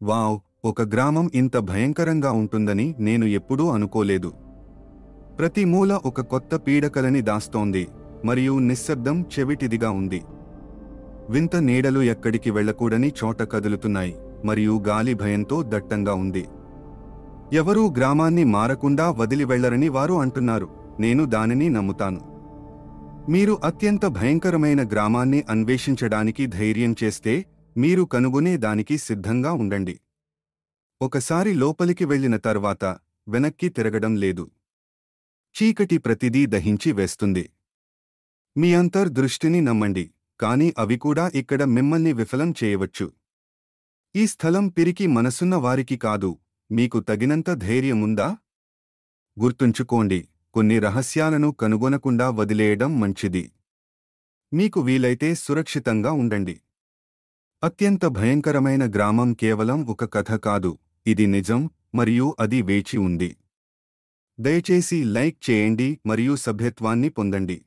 Wow! ఒక గ్రామం ఇంత భయంకరంగా ఉంటుందని నేను ఎప్పుడూ అనుకోలేదు. ప్రతి మూల ఒక కొత్త పీడకలని దాస్తోంది, మరియు నిశ్శబ్దం చెవిటిదిగా ఉంది. వింత నీడలు ఎక్కడికి వెళ్ళకూడని చోట కదులుతున్నాయి, మరియు గాలి భయంతో దట్టంగా ఉంది. ఎవరూ గ్రామాన్ని మారకుండా వదిలి వెళ్లరని వారు అంటున్నారు. నేను దానిని నమ్ముతాను. మీరు అత్యంత భయంకరమైన గ్రామాన్ని అన్వేషించడానికి ధైర్యం చేస్తే, మీరు కనుగొనే దానికి సిద్ధంగా ఉండండి. ఒకసారి లోపలికి వెళ్ళిన తర్వాత వెనక్కి తిరగడం లేదు. చీకటి ప్రతిదీ దహించి వేస్తుంది. మీ అంతర్దృష్టిని నమ్మండి, కానీ అవి కూడా ఇక్కడ మిమ్మల్ని విఫలం చేయవచ్చు. ఈ స్థలం పిరికి మనసున్న వారికి కాదు. మీకు తగినంత ధైర్యముందా? గుర్తుంచుకోండి, కొన్ని రహస్యాలను కనుగొనకుండా వదిలేయడం మంచిది. మీకు వీలైతే సురక్షితంగా ఉండండి. అత్యంత భయంకరమైన గ్రామం కేవలం ఒక కథ కాదు, ఇది నిజం, మరియు అది వేచి ఉంది. దయచేసి లైక్ చేయండి మరియు సభ్యత్వాన్ని పొందండి.